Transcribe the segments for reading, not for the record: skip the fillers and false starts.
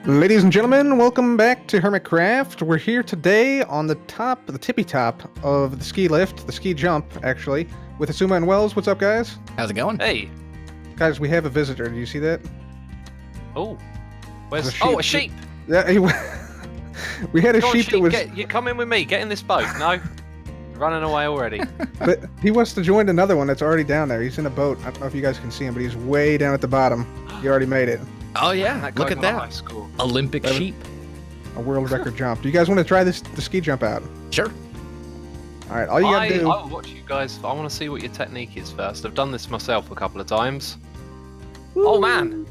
Ladies and gentlemen, welcome back to Hermitcraft. We're here today on the tippy top of the ski lift, the ski jump, actually, with Asuma and Wells. What's up, guys? How's it going? Hey. Guys, we have a visitor. Do you see that? Oh. Where's... A sheep. Oh, a sheep! Yeah, we had a Go on, sheep that was... you come in with me. Get in this boat. No? Running away already. But he wants to join another one that's already down there. He's in a boat. I don't know if you guys can see him, but he's way down at the bottom. He already made it. Oh yeah, That look guy at got high that. score. Olympic sheep. A world record jump. Do you guys want to try the ski jump out? Sure. All right, all you gotta do... I will watch you guys. I want to see what your technique is first. I've done this myself a couple of times. Woo. Oh, man.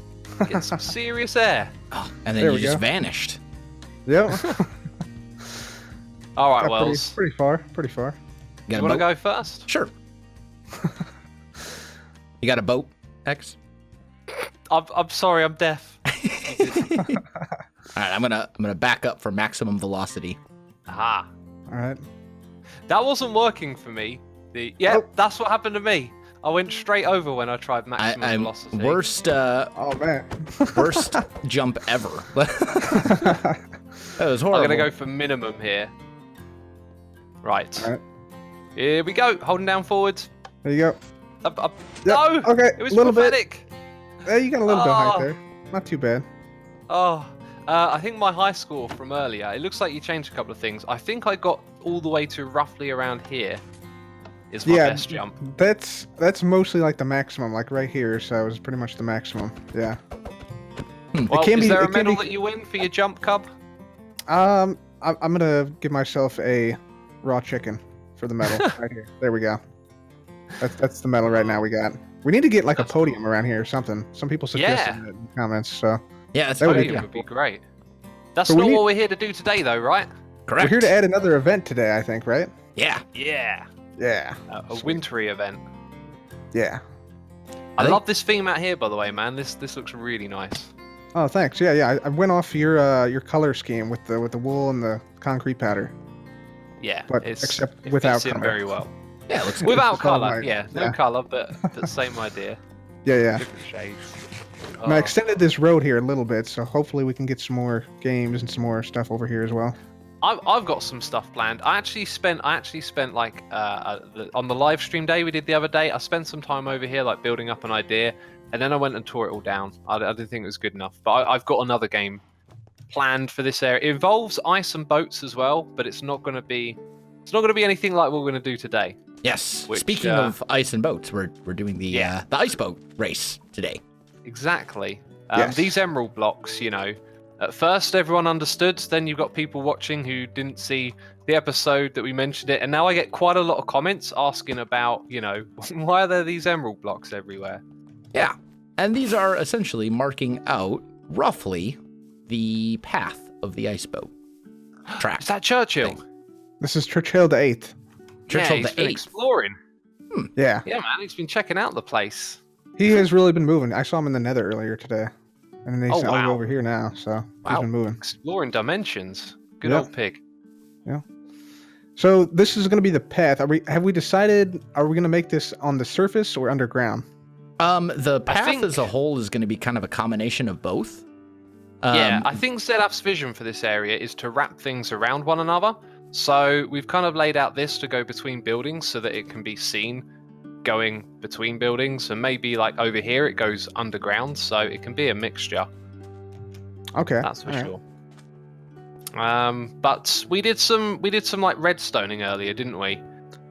Get some serious air. Oh, and then There you we just go. vanished. Yep. All right, Got Wells. pretty far. Pretty far. Do You you got want a to boat? go first? Sure. You got a boat, X? I'm sorry, I'm deaf. All right, I'm gonna back up for maximum velocity. Aha. All right. That wasn't working for me. Oh. That's what happened to me. I went straight over when I tried maximum I'm velocity. worst Oh, man. worst jump ever. That was horrible. I'm gonna go for minimum here. Right. All right. Here we go. Holding down forward. There you go. Up. Yep, No! Okay, It was a little bit. pathetic. You got a little bit of height Oh. there. Not too bad. Oh, I think my high score from earlier, it looks like you changed a couple of things. I think I got all the way to roughly around here is my best jump. That's mostly like the maximum, like right here. So it was pretty much the maximum. Yeah. Well, can is be- there it a can medal be- that you win for your jump, Cub? I'm gonna give myself a raw chicken for the medal right here. There we go. That's the medal right now we got. We need to get like That's a podium around here or something. Some people suggested Yeah. it in the comments. So Yeah, that's That would be Podium good. would be great. That's So we not need- what we're here to do today, though, right? correct. we're here to add another event today, I think, right? Yeah. Yeah. Yeah. A wintry event. Yeah. I think- love this theme out here, by the way, man. This looks really nice. Oh, thanks. Yeah. I went off your color scheme with the wool and the concrete powder, Yeah, but it without fits in color. very well. Yeah, it looks good. Without It's all colour, right. yeah. No Yeah. colour, but the same idea. Yeah. Different shades. And I Oh. extended this road here a little bit, so hopefully we can get some more games and some more stuff over here as well. I've got some stuff planned. I actually spent like on the live stream day we did the other day. I spent some time over here like building up an idea, and then I went and tore it all down. I didn't think it was good enough. But I've got another game planned for this area. It involves ice and boats as well, but it's not going to be anything like what we're going to do today. Yes. Which, Speaking of ice and boats, we're doing the ice boat race today. Exactly. Yes. These emerald blocks, at first everyone understood, then you've got people watching who didn't see the episode that we mentioned it, and now I get quite a lot of comments asking about, why are there these emerald blocks everywhere? Yeah. And these are essentially marking out roughly the path of the ice boat track. Is that Churchill? Thing. This is Churchill the 8th. Churchill yeah, he's the been 8th. exploring. Yeah. Yeah, man, he's been checking out the place. He has really been moving. I saw him in the nether earlier today. And then he's Oh, all wow. over here now, so he's Wow. been moving. Exploring dimensions. Good Yeah. old pig. So this is going to be the path. Have we decided, are we going to make this on the surface or underground? The path think- as a whole is going to be kind of a combination of both. Yeah, I think ZF's vision for this area is to wrap things around one another. So we've kind of laid out this to go between buildings so that it can be seen going between buildings, and maybe like over here it goes underground, so it can be a mixture. Okay. That's for all right. sure. But we did some like redstoning earlier, didn't we?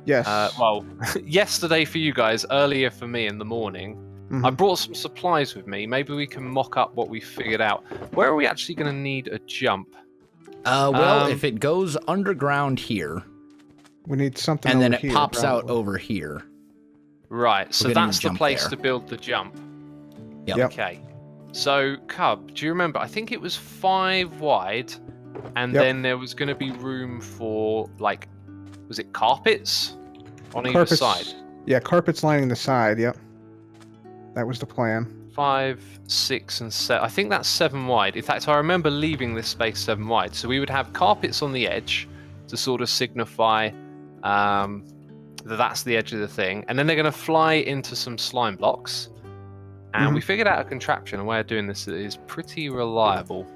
Yes. Well, yesterday for you guys, earlier for me in the morning. Mhm. I brought some supplies with me. Maybe we can mock up what we figured out. Where are we actually going to need a jump? If it goes underground here, We need something and then over it here, pops out probably. over here. Right, so We're gonna need that's a the jump place there. to build the jump. Yep. Yep. Okay. So, Cub, do you remember? I think it was 5 wide, and Yep. then there was going to be room for, like, was it carpets on either Carpets, side? Yeah, carpets lining the side, yep. That was the plan. 5, 6, and 7. I think that's 7 wide. In fact, I remember leaving this space 7 wide. So we would have carpets on the edge to sort of signify that's the edge of the thing. And then they're going to fly into some slime blocks. And we figured out a contraption, a way of doing this that is pretty reliable.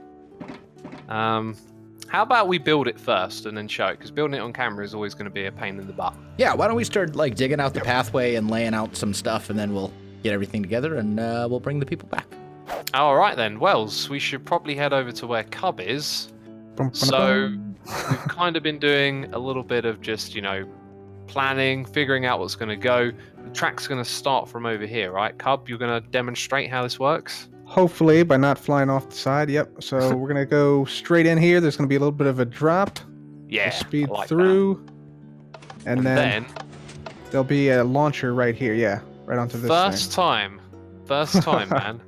How about we build it first and then show it? Because building it on camera is always going to be a pain in the butt. Yeah, why don't we start like digging out the pathway and laying out some stuff, and then we'll get everything together and we'll bring the people back. All right then, Wells, we should probably head over to where Cub is. So we've kind of been doing a little bit of just, planning, figuring out what's going to go. The track's going to start from over here, right? Cub, you're going to demonstrate how this works? Hopefully by not flying off the side. Yep. So we're going to go straight in here. There's going to be a little bit of a drop. Yeah, Speed I like through. That. And then there'll be a launcher right here. Yeah, right onto this First thing. time, man.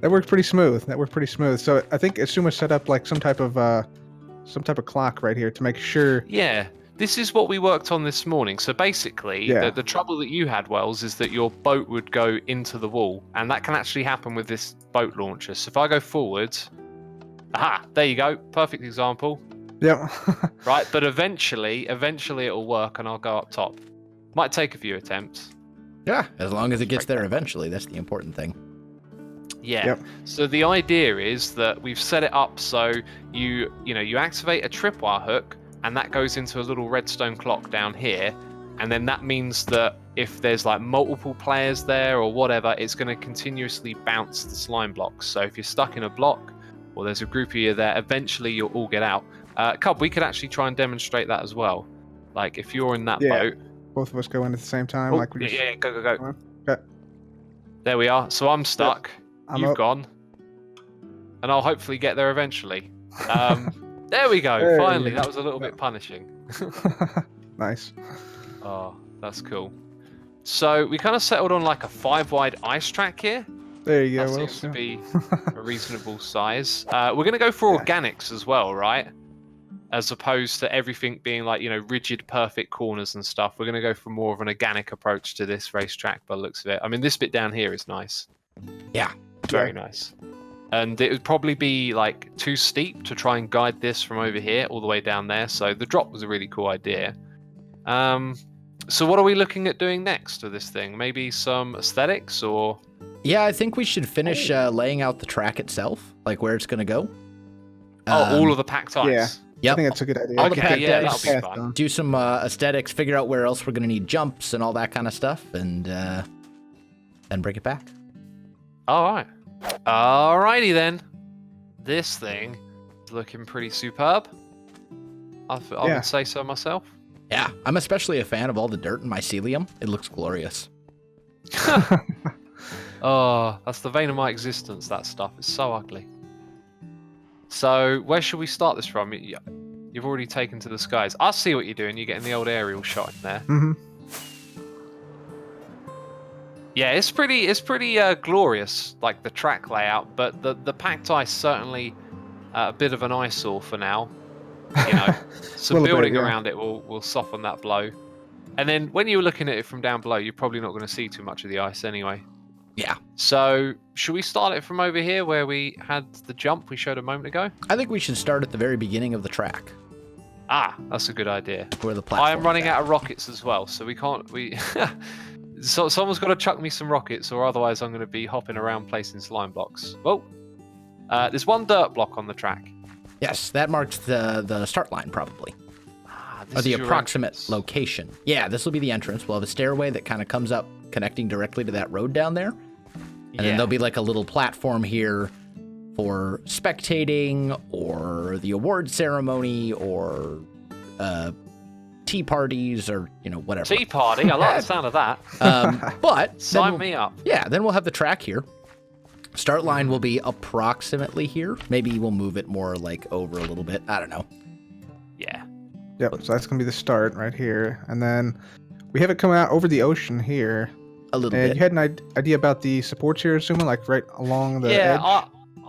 That worked pretty smooth. So I think Asuma set up like some type of clock right here to make sure. Yeah, this is what we worked on this morning. So basically, the trouble that you had, Wells, is that your boat would go into the wall, and that can actually happen with this boat launcher. So if I go forwards, there you go, perfect example. Yep. Right, but eventually it'll work, and I'll go up top. Might take a few attempts. Yeah, as long as it gets there eventually, that's the important thing. Yeah. Yep. So the idea is that we've set it up so you activate a tripwire hook, and that goes into a little redstone clock down here, and then that means that if there's like multiple players there or whatever, it's going to continuously bounce the slime blocks. So if you're stuck in a block or there's a group of you there, eventually you'll all get out. Cub, we could actually try and demonstrate that as well. Like if you're in that boat, both of us go in at the same time. Go. Okay. There we are. So I'm stuck. You've gone, and I'll hopefully get there eventually. There we go. Finally, that was a little bit punishing. Nice. Oh, that's cool. So we kind of settled on like a 5-wide ice track here. There you go. That seems to be a reasonable size. We're going to go for organics as well, right? As opposed to everything being like, rigid, perfect corners and stuff. We're going to go for more of an organic approach to this racetrack by the looks of it. I mean, this bit down here is nice. Yeah. Very nice. And it would probably be like too steep to try and guide this from over here all the way down there. So the drop was a really cool idea. So what are we looking at doing next with this thing? Maybe some aesthetics or... Yeah, I think we should finish laying out the track itself, like where it's going to go. All of the packed ice. Yeah. Yep. I think that's a good idea. All the packed that'll be fun. Do some aesthetics, figure out where else we're going to need jumps and all that kind of stuff, and then bring it back. All right. Alrighty then. This thing is looking pretty superb. I would say so myself. Yeah, I'm especially a fan of all the dirt in mycelium. It looks glorious. Oh, that's the vein of my existence, that stuff. It's so ugly. So, where should we start this from? You've already taken to the skies. I see what you're doing. You're getting the old aerial shot in there. Mm-hmm. Yeah, it's pretty glorious, like the track layout, but the packed ice certainly a bit of an eyesore for now. So building around it will soften that blow. And then when you're looking at it from down below, you're probably not going to see too much of the ice anyway. Yeah. So should we start it from over here where we had the jump we showed a moment ago? I think we should start at the very beginning of the track. That's a good idea. Where the platform I am running out of rockets as well, so we can't... So someone's got to chuck me some rockets, or otherwise I'm going to be hopping around placing slime blocks. Oh, there's one dirt block on the track. Yes, that marks the start line, probably. Or the approximate location. Yeah, this will be the entrance. We'll have a stairway that kind of comes up, connecting directly to that road down there. And then there'll be like a little platform here for spectating, or the award ceremony, or tea parties, or whatever. Tea party, I like the sound of that. But sign me up. Yeah, then we'll have the track here. Start line will be approximately here. Maybe we'll move it more like over a little bit. I don't know. Yeah. Yep. So that's gonna be the start right here, and then we have it coming out over the ocean here. A little and bit. You had an idea about the supports here, assuming like right along the edge?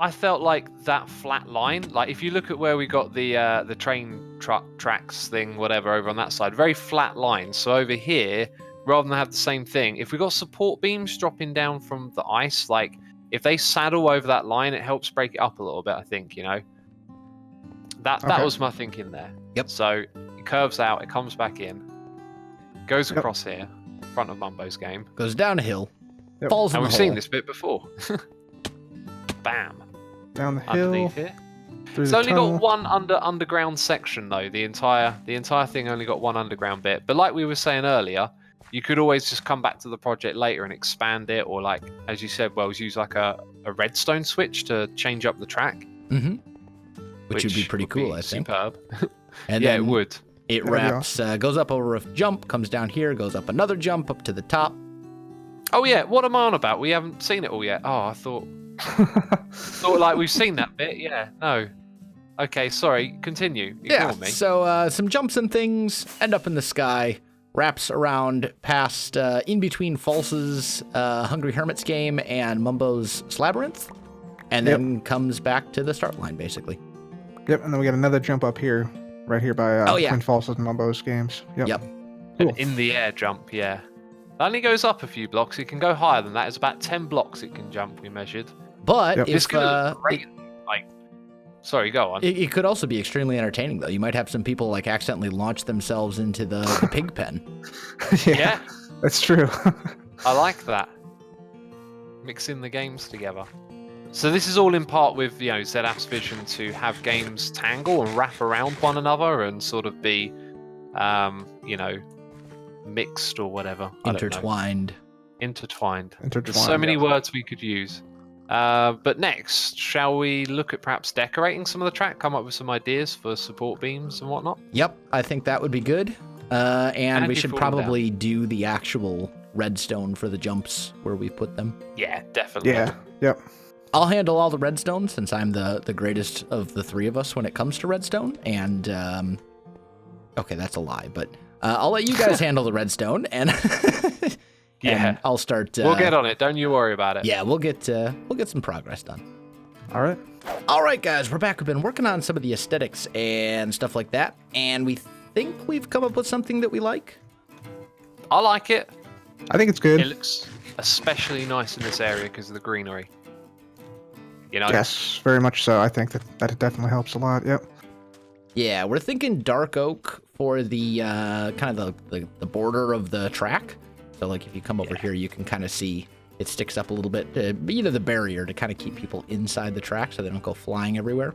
I felt like that flat line, like if you look at where we got the train tracks thing, whatever, over on that side, very flat line. So over here, rather than have the same thing, if we got support beams dropping down from the ice, like if they saddle over that line, it helps break it up a little bit, I think, That was my thinking there. Yep. So it curves out, it comes back in, goes across here, front of Mumbo's game. Goes down a hill, falls in and the we've hole. seen this bit before. Bam. Down the hill. Underneath here. Through It's the only tunnel. got one underground section though. The entire thing only got one underground bit. But like we were saying earlier, you could always just come back to the project later and expand it, or like as you said, Wells, use like a redstone switch to change up the track. Mm-hmm. Which would be pretty cool, I think. Superb. And yeah, then it would. It That'd be wraps, goes up over a jump, comes down here, goes up another jump up to the top. Oh yeah, what am I on about? We haven't seen it all yet. Oh, I thought like we've seen that bit. Yeah, no. Okay, sorry. Continue. Ignore me. So some jumps and things end up in the sky, wraps around past in between False's Hungry Hermit's game and Mumbo's Labyrinth, and then comes back to the start line basically. Yep, and then we got another jump up here, right here by Twin Falls and Mumbo's games. Yep. An in the air jump, yeah. It only goes up a few blocks. It can go higher than that. It's about 10 blocks it can jump, we measured. But It's gonna look great. Sorry, go on. It could also be extremely entertaining, though. You might have some people like accidentally launch themselves into the pig pen. Yeah, that's true. I like that. Mixing the games together. So this is all in part with ZApp's vision to have games tangle and wrap around one another and sort of be, mixed or whatever. Intertwined. Intertwined. There's so many words we could use. But next, shall we look at perhaps decorating some of the track, come up with some ideas for support beams and whatnot? Yep, I think that would be good. And we should probably down. do the actual redstone for the jumps where we put them. Yeah, definitely. Yeah, yep. I'll handle all the redstone since I'm the greatest of the three of us when it comes to redstone. And, okay, that's a lie, but I'll let you guys handle the redstone and... Yeah, and I'll start. We'll get on it. Don't you worry about it. Yeah, we'll get some progress done. All right. All right, guys, we're back. We've been working on some of the aesthetics and stuff like that, and we think we've come up with something that we like. I like it. I think it's good. It looks especially nice in this area because of the greenery. Yes, very much so. I think that it definitely helps a lot. Yep. Yeah, we're thinking dark oak for the kind of the border of the track. So, like, if you come over here, you can kind of see it sticks up a little bit, either the barrier to kind of keep people inside the track so they don't go flying everywhere.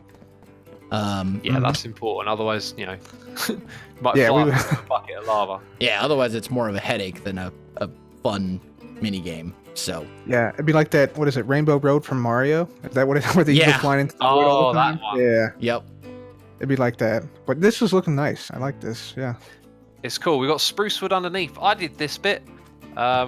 That's important. Otherwise, might fly into a bucket of lava. Yeah, otherwise it's more of a headache than a fun mini game. So yeah, it'd be like that. What is it? Rainbow Road from Mario? Is that what it? Where they just flying into the wood all the time? That one. Yeah. Yep. It'd be like that. But this is looking nice. I like this. Yeah. It's cool. We got spruce wood underneath. I did this bit. I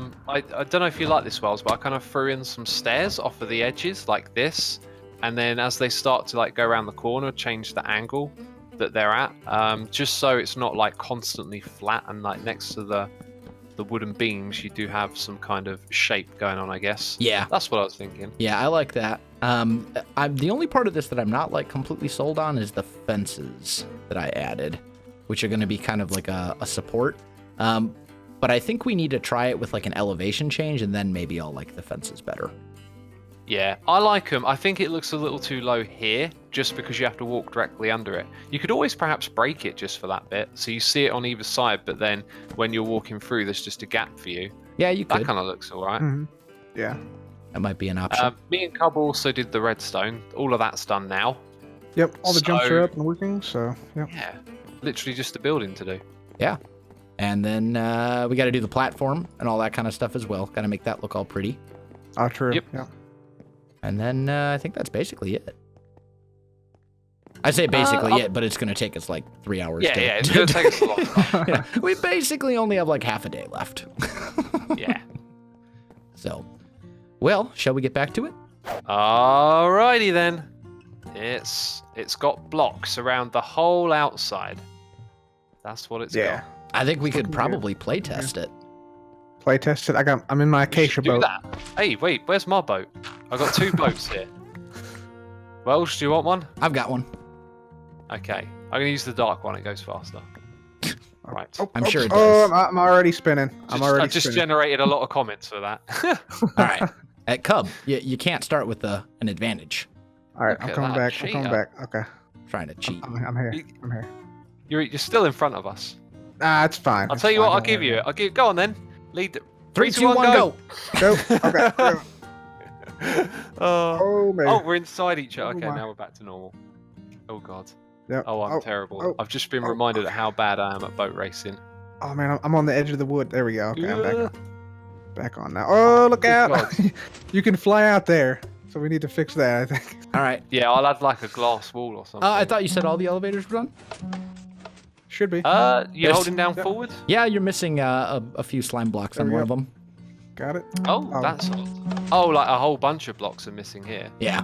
don't know if you like this, Wells, but I kind of threw in some stairs off of the edges like this, and then as they start to go around the corner, change the angle that they're at, just so it's not constantly flat and next to the wooden beams, you do have some kind of shape going on, I guess. Yeah, that's what I was thinking. Yeah, I like that. The only part of this that I'm not completely sold on is the fences that I added, which are going to be kind of like a support. But I think we need to try it with an elevation change, and then maybe I'll like the fences better. Yeah, I like them. I think it looks a little too low here, just because you have to walk directly under it. You could always perhaps break it just for that bit, so you see it on either side, but then when you're walking through, there's just a gap for you. Yeah, you could. That kind of looks all right. Mm-hmm. Yeah. That might be an option. Me and Cub also did the redstone. All of that's done now. Yep, all the jumps are up and working, so, yep. Yeah, literally just a building to do. Yeah. And then we got to do the platform and all that kind of stuff as well. Got to make that look all pretty. Oh, true. Yep. Yeah. And then I think that's basically it. I say basically it, but it's going to take us 3 hours. Yeah, it's going to take us a lot. Yeah, we basically only have half a day left. Yeah. So, well, shall we get back to it? Alrighty then. It's got blocks around the whole outside. That's what it's got. I think we could probably play test it. Play test it? I'm in my acacia boat. Do that. Hey, wait, where's my boat? I got 2 boats here. Welsh, do you want one? I've got one. Okay, I'm gonna use the dark one. It goes faster. All right. I'm sure it does. I'm already spinning. I just generated a lot of comments for that. All right. At Cub, you can't start with an advantage. All right, I'm coming back. I'm coming back. Okay. Trying to cheat. I'm here. I'm here. You're still in front of us. It's fine. I'll tell you what. I'll give you it. Go on then. Lead. 3, 2, 1, go. Go. Okay. Go. Oh, man. oh, we're inside each other. Okay, now we're back to normal. Oh god. Yep. Oh, I'm terrible. I've just been reminded of how bad I am at boat racing. Oh man, I'm on the edge of the wood. There we go. Okay, I'm Yeah. back on now. Oh, look out! God. You can fly out there, so we need to fix that, I think. All right. Yeah, I'll add like a glass wall or something. I thought you said all the elevators were done. Should be. You're Yes. holding down forward? Yeah, you're missing a few slime blocks on There we one of go. them. Got it. Oh, that's odd. Oh, like a whole bunch of blocks are missing here. Yeah.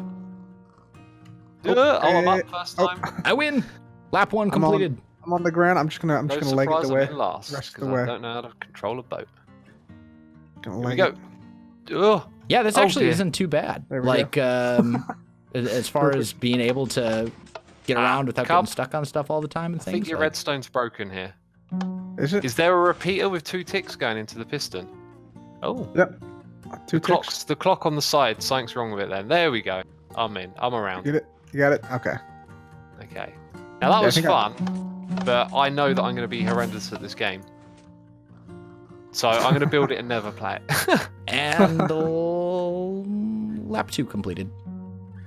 Oh, I'm up first Oh. time. I win. Lap 1 I'm on- completed. I'm on the ground. I'm just gonna No leg it surprise the I'm way. in last Rest of because the way. I don't know how to control a boat. Gonna Here we leg go. it. Ugh. Yeah, this Oh, actually dear. isn't too bad. There we Like, as far Perfect. as being able to get around without Cub. getting stuck on stuff all the time and I think things. your like- redstone's broken here. Is it? Is there a repeater with 2 ticks going into the piston? Oh. Yep. 2 ticks. The clock on the side, something's wrong with it then. There we go. I'm in. I'm around. Get it? You got it? Okay. Okay. Now that Yeah, I was think fun, but I know that I'm going to be horrendous at this game. So I'm going to build it and never play it. And lap 2 completed.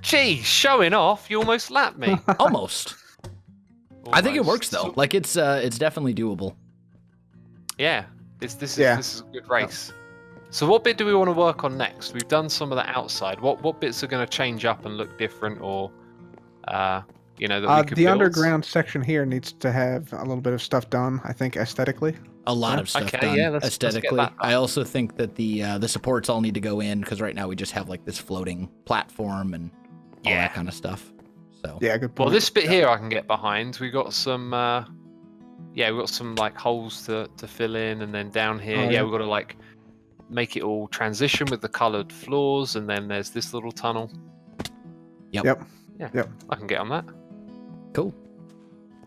Gee, showing off, you almost lapped me. Almost. I think it Almost. works though. Like it's definitely doable. Yeah, this is Yeah. this is a good race. So what bit do we want to work on next? We've done some of the outside. What bits are going to change up and look different, or that we could The build? underground section here needs to have a little bit of stuff done, I think, aesthetically. A lot of stuff Okay, done yeah, let's get aesthetically. that done. I also think that the supports all need to go in because right now we just have like this floating platform and all Yeah. that kind of stuff. So Yeah, good point. Well, this bit here I can get behind. We got some, we got some like holes to fill in, and then down here, Oh, yeah. we've got to like make it all transition with the coloured floors, and then there's this little tunnel. Yep. Yeah, Yep. I can get on that. cool.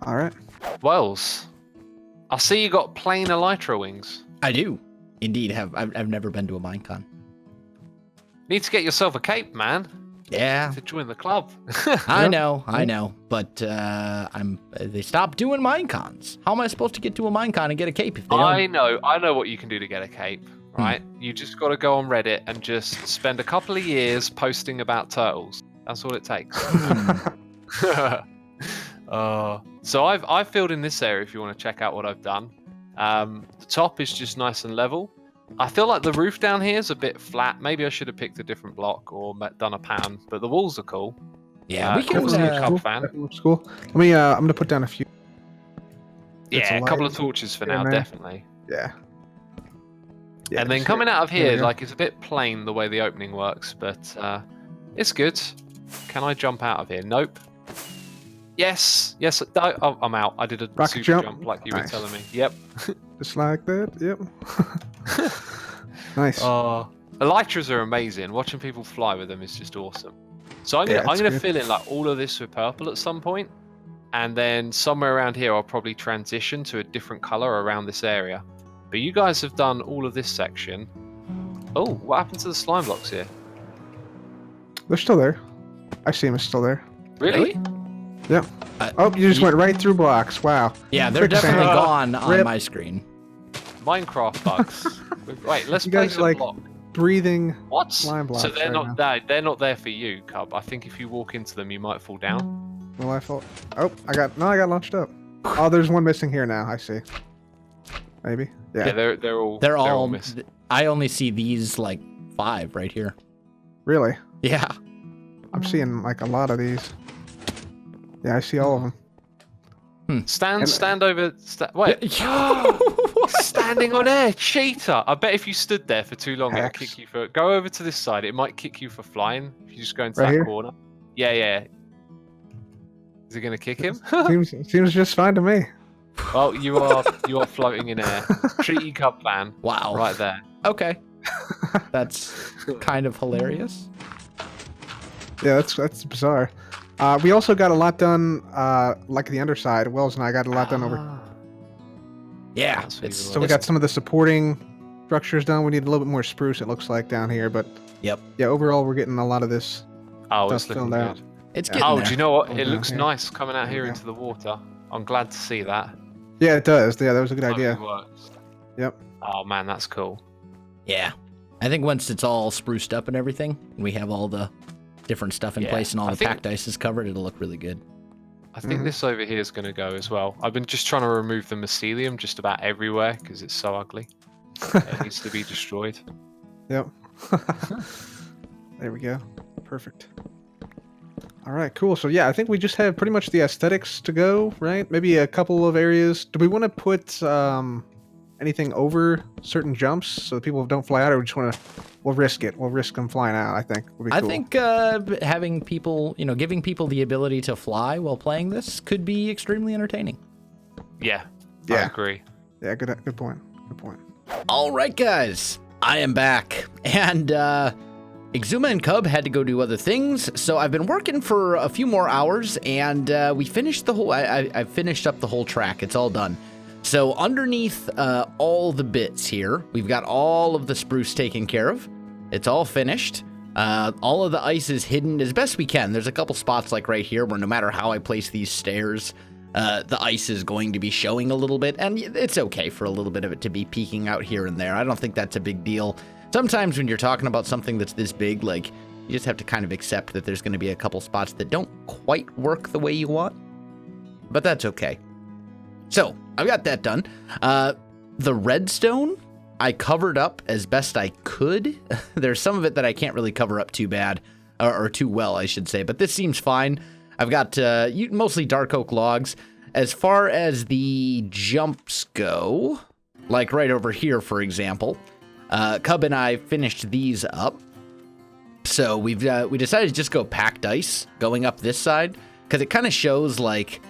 All right. Wells, I see you got plain elytra wings. I do indeed have. I've never been to a minecon. Need to get yourself a cape, man, Yeah, to join the club. I know, but they stopped doing minecons. How am I supposed to get to a minecon and get a cape if they don't? I know what you can do to get a cape. Right, you just got to go on Reddit and just spend a couple of years posting about turtles. That's all it takes. So I've filled in this area if you want to check out what I've done. The top is just nice and level. I feel like the roof down here is a bit flat. Maybe I should have picked a different block or done a pattern, but the walls are cool. Yeah, we can. cool. That Cub looks fan. That looks cool. Let me. I'm gonna put down a few. It's Yeah, a a couple light of torches for here now, and there. definitely. Yeah. And then just coming out of There we here, go. like it's a bit plain the way the opening works, but it's good. Can I jump out of here? Nope. Yes. No, I'm out. I did a Rocket super jump? like you were Nice. telling me. Yep. Just like that. Yep. Nice. Elytras are amazing. Watching people fly with them is just awesome. So I'm Yeah, gonna it's good. fill in like all of this with purple at some point, and then somewhere around here I'll probably transition to a different color around this area. But you guys have done all of this section. Oh, what happened to the slime blocks here? They're still there. I see them as still there. Really? Yep. Uh, Oh, you just went right through blocks. Wow. Yeah, they're Quicksand. definitely gone on Rip. my screen. Minecraft bugs. Wait, let's You guys place are a like block. Breathing. What? slime blocks So they're right not they're not there for you, Cub. I think if you walk into them, you might fall down. Will I fall? Oh, I got launched up. Oh, there's one missing here now. I see. Maybe. Yeah, Yeah. they're all all. missing. I only see these like 5 right here. Really? Yeah. I'm seeing like a lot of these. Yeah, I see all of them. Stand over. Wait. Standing on air, cheater! I bet if you stood there for too long, it'll Hacks. kick you for. Go over to this side. It might kick you for flying if you just go into Right that here? corner. Yeah. Is it gonna kick him? Seems just fine to me. Well, you are floating in air. Treaty Cub fan, Wow. right there. Okay. That's kind of hilarious. Yeah, that's bizarre. We also got a lot done, like the underside. Wells and I got a lot done over. Yeah. That's It's, even So we it's- got some of the supporting structures done. We need a little bit more spruce, it looks like, down here. But Yep. yeah, overall, we're getting a lot of this. Oh, it's Stuff looking filled out. good. It's Yeah. getting Oh, there. do you know what? Oh, It down looks here. nice coming out here Yeah. into the water. I'm glad to see that. Yeah, it does. Yeah, that was a good idea. Totally works. Yep. Oh man, that's cool. Yeah. I think once it's all spruced up and everything, and we have all the different stuff in Yeah, place and all I the think- packed ice is covered, it'll look really good. I think this over here is going to go as well. I've been just trying to remove the mycelium just about everywhere because it's so ugly. It needs to be destroyed. Yep. There we go. Perfect. All right, cool. So yeah, I think we just have pretty much the aesthetics to go, right? Maybe a couple of areas. Do we want to put anything over certain jumps so that people don't fly out, or we just want to? We'll risk it. We'll risk them flying out. I think would be cool. I think having people, giving people the ability to fly while playing this could be extremely entertaining. Yeah. I agree. Yeah, good point. Good point. All right, guys, I am back, and Exuma and Cub had to go do other things, so I've been working for a few more hours, and we finished the whole. I finished up the whole track. It's all done. So underneath all the bits here, we've got all of the spruce taken care of. It's all finished. All of the ice is hidden as best we can. There's a couple spots like right here where no matter how I place these stairs, the ice is going to be showing a little bit, and it's okay for a little bit of it to be peeking out here and there. I don't think that's a big deal. Sometimes when you're talking about something that's this big, like, you just have to kind of accept that there's going to be a couple spots that don't quite work the way you want, but that's okay. So, I've got that done. The redstone, I covered up as best I could. There's some of it that I can't really cover up too bad, or too well, I should say, but this seems fine. I've got mostly dark oak logs. As far as the jumps go, like right over here, for example, Cub and I finished these up. So we decided to just go packed ice going up this side, because it kind of shows like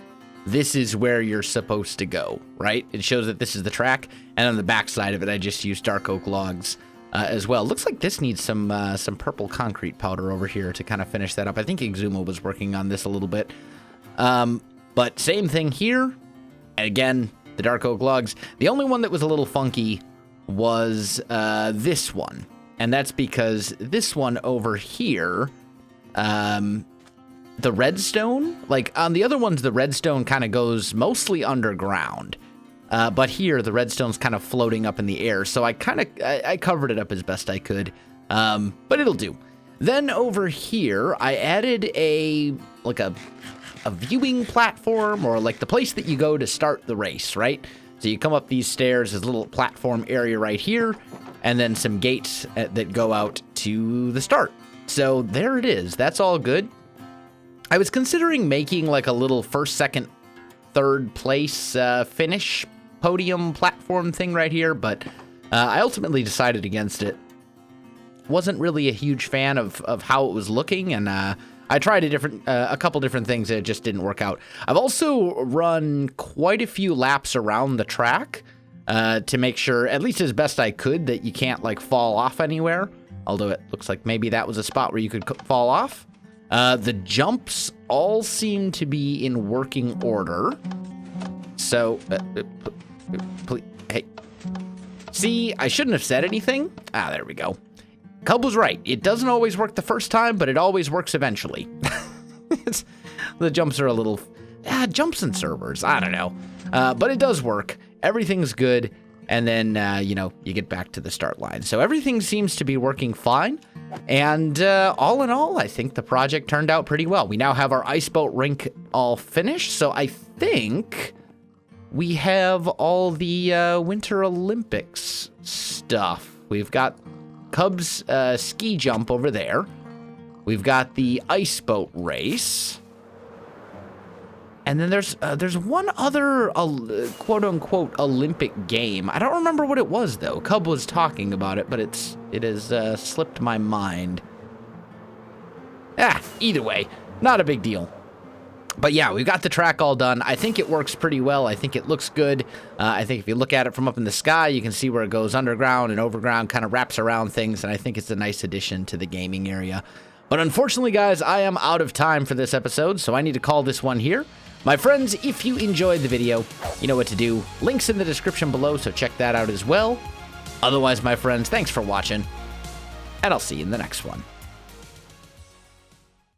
this is where you're supposed to go, right? It shows that this is the track, and on the back side of it, I just used dark oak logs as well. Looks like this needs some purple concrete powder over here to kind of finish that up. I think Exuma was working on this a little bit. But same thing here, and again, the dark oak logs. The only one that was a little funky was this one, and that's because this one over here, the redstone, like on the other ones, the redstone kind of goes mostly underground. But here, the redstone's kind of floating up in the air, so I covered it up as best I could, but it'll do. Then over here, I added a viewing platform, or like the place that you go to start the race, right? So you come up these stairs, there's a little platform area right here, and then some gates that go out to the start. So there it is. That's all good. I was considering making like a little first, second, third place finish podium platform thing right here, but I ultimately decided against it. Wasn't really a huge fan of how it was looking, and I tried a couple different things and it just didn't work out. I've also run quite a few laps around the track to make sure, at least as best I could, that you can't like fall off anywhere. Although it looks like maybe that was a spot where you could fall off. The jumps all seem to be in working order. So, please, hey. See, I shouldn't have said anything. Ah, there we go. Cub was right. It doesn't always work the first time, but it always works eventually. The jumps are a little... jumps and servers. I don't know. But it does work. Everything's good. And then, you get back to the start line. So everything seems to be working fine. And all in all, I think the project turned out pretty well. We now have our ice boat rink all finished. So I think we have all the Winter Olympics stuff. We've got Cub's ski jump over there. We've got the ice boat race. And then there's one other quote-unquote Olympic game. I don't remember what it was, though. Cub was talking about it, but it has slipped my mind. Either way, not a big deal. But yeah, we've got the track all done. I think it works pretty well. I think it looks good. I think if you look at it from up in the sky, you can see where it goes underground and overground, kind of wraps around things, and I think it's a nice addition to the gaming area. But unfortunately, guys, I am out of time for this episode, so I need to call this one here. My friends, if you enjoyed the video, you know what to do. Links in the description below, so check that out as well. Otherwise, my friends, thanks for watching, and I'll see you in the next one.